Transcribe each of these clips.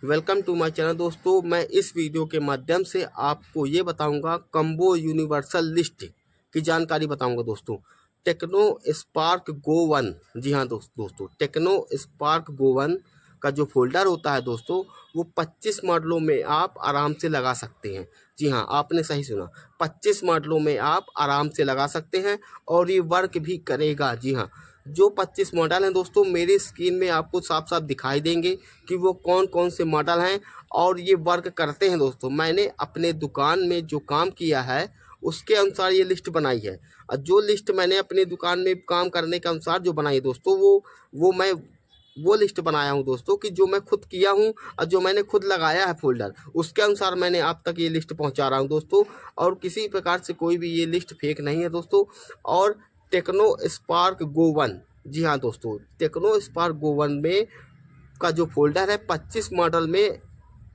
Welcome to my channel दोस्तों। मैं इस वीडियो के माध्यम से आपको ये बताऊंगा कम्बो यूनिवर्सल लिस्ट की जानकारी बताऊंगा दोस्तों। टेक्नो स्पार्क गो 1, जी हाँ दोस्तों टेक्नो स्पार्क गो 1 का जो फोल्डर होता है दोस्तों, वो 25 मॉडलों में आप आराम से लगा सकते हैं। जी हाँ, आपने सही सुना, 25 मॉडलों में आप आराम से लगा सकते हैं और ये वर्क भी करेगा। जी हाँ, जो 25 मॉडल हैं दोस्तों, मेरी स्क्रीन में आपको साफ साफ दिखाई देंगे कि वो कौन कौन से मॉडल हैं और ये वर्क करते हैं दोस्तों। मैंने अपने दुकान में जो काम किया है उसके अनुसार ये लिस्ट बनाई है, और जो लिस्ट मैंने अपनी दुकान में काम करने के अनुसार जो बनाई है दोस्तों, वो मैं वो लिस्ट बनाया हूँ दोस्तों कि जो मैं खुद किया हूँ और जो मैंने खुद लगाया है फोल्डर, उसके अनुसार मैंने आप तक ये लिस्ट पहुँचा रहा हूँ दोस्तों। और किसी प्रकार से कोई भी ये लिस्ट फेक नहीं है दोस्तों। और टेक्नो स्पार्क गो 1, जी हाँ दोस्तों, टेक्नो स्पार्क गो 1 में का जो फोल्डर है 25 मॉडल में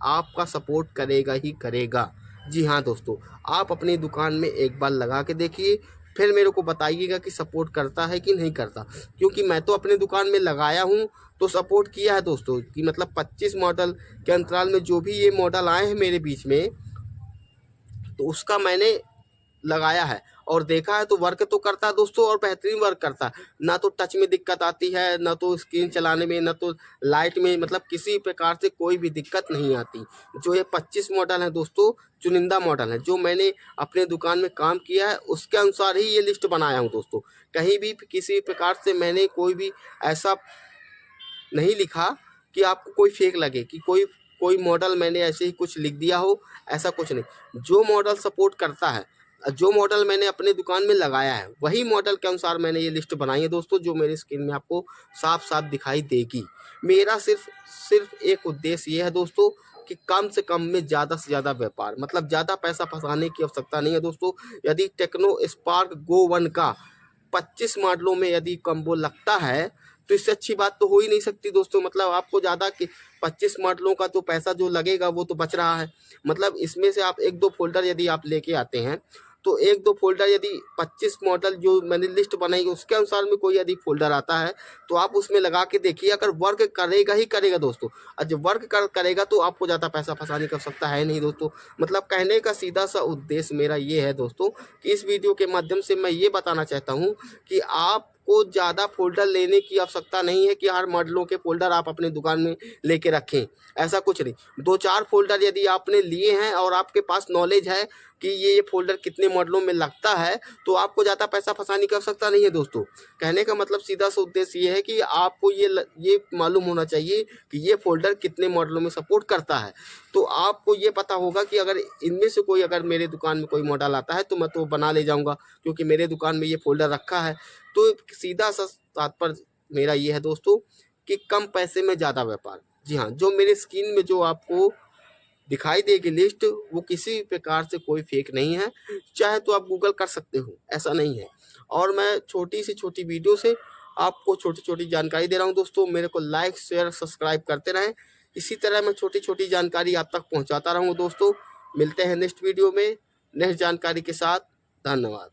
आपका सपोर्ट करेगा ही करेगा। जी हाँ दोस्तों, आप अपनी दुकान में एक बार लगा के देखिए, फिर मेरे को बताइएगा कि सपोर्ट करता है कि नहीं करता। क्योंकि मैं तो अपने दुकान में लगाया हूँ तो सपोर्ट किया है दोस्तों, कि मतलब 25 मॉडल के अंतराल में जो भी ये मॉडल आए हैं मेरे बीच में, तो उसका मैंने लगाया है और देखा है तो वर्क तो करता है दोस्तों, और बेहतरीन वर्क करता है। ना तो टच में दिक्कत आती है, ना तो स्क्रीन चलाने में, ना तो लाइट में, मतलब किसी प्रकार से कोई भी दिक्कत नहीं आती। जो ये 25 मॉडल है दोस्तों, चुनिंदा मॉडल है, जो मैंने अपने दुकान में काम किया है उसके अनुसार ही ये लिस्ट बनाया हूँ दोस्तों। कहीं भी किसी प्रकार से मैंने कोई भी ऐसा नहीं लिखा कि आपको कोई फेक लगे कि कोई कोई मॉडल मैंने ऐसे ही कुछ लिख दिया हो, ऐसा कुछ नहीं। जो मॉडल सपोर्ट करता है, जो मॉडल मैंने अपने दुकान में लगाया है, वही मॉडल के अनुसार मैंने ये लिस्ट बनाई है दोस्तों, जो मेरी स्क्रीन में आपको साफ साफ दिखाई देगी। मेरा सिर्फ सिर्फ एक उद्देश्य ये है दोस्तों कि कम से कम में ज़्यादा से ज़्यादा व्यापार, मतलब ज़्यादा पैसा फंसाने की आवश्यकता नहीं है दोस्तों। यदि टेक्नो स्पार्क गो 1 का 25 मॉडलों में यदि कम्बो लगता है तो इससे अच्छी बात तो हो ही नहीं सकती दोस्तों। मतलब आपको ज़्यादा कि 25 मॉडलों का तो पैसा जो लगेगा वो तो बच रहा है। मतलब इसमें से आप एक दो फोल्डर यदि आप लेके आते हैं, तो एक दो फोल्डर यदि 25 मॉडल जो मैंने लिस्ट बनाई है उसके अनुसार में कोई यदि फोल्डर आता है तो आप उसमें लगा के देखिए, अगर वर्क करेगा ही करेगा दोस्तों। और जब वर्क करेगा तो आपको ज़्यादा पैसा फंसाने की आवश्यकता है नहीं दोस्तों। मतलब कहने का सीधा सा उद्देश्य मेरा ये है दोस्तों कि इस वीडियो के माध्यम से मैं ये बताना चाहता हूँ कि आपको ज़्यादा फोल्डर लेने की आवश्यकता नहीं है कि हर मॉडलों के फोल्डर आप अपनी दुकान में लेके रखें। ऐसा कुछ नहीं, दो चार फोल्डर यदि आपने लिए हैं और आपके पास नॉलेज है कि ये फोल्डर कितने मॉडलों में लगता है, तो आपको ज़्यादा पैसा फंसाने की आवश्यकता नहीं है दोस्तों। कहने का मतलब सीधा सा उद्देश्य ये है कि आपको ये मालूम होना चाहिए कि ये फोल्डर कितने मॉडलों में सपोर्ट करता है। तो आपको ये पता होगा कि अगर इनमें से कोई, अगर मेरे दुकान में कोई मॉडल आता है तो मैं तो बना ले जाऊँगा, क्योंकि मेरे दुकान में ये फोल्डर रखा है। तो सीधा सा तात्पर्य मेरा ये है दोस्तों कि कम पैसे में ज़्यादा व्यापार। जी हाँ, जो मेरे स्क्रीन में जो आपको दिखाई देगी लिस्ट, वो किसी प्रकार से कोई फेक नहीं है। चाहे तो आप गूगल कर सकते हो, ऐसा नहीं है। और मैं छोटी से छोटी वीडियो से आपको छोटी छोटी जानकारी दे रहा हूँ दोस्तों। मेरे को लाइक शेयर सब्सक्राइब करते रहें। इसी तरह मैं छोटी छोटी जानकारी आप तक पहुँचाता रहूँगा दोस्तों। मिलते हैं नेक्स्ट वीडियो में नेक्स्ट जानकारी के साथ। धन्यवाद।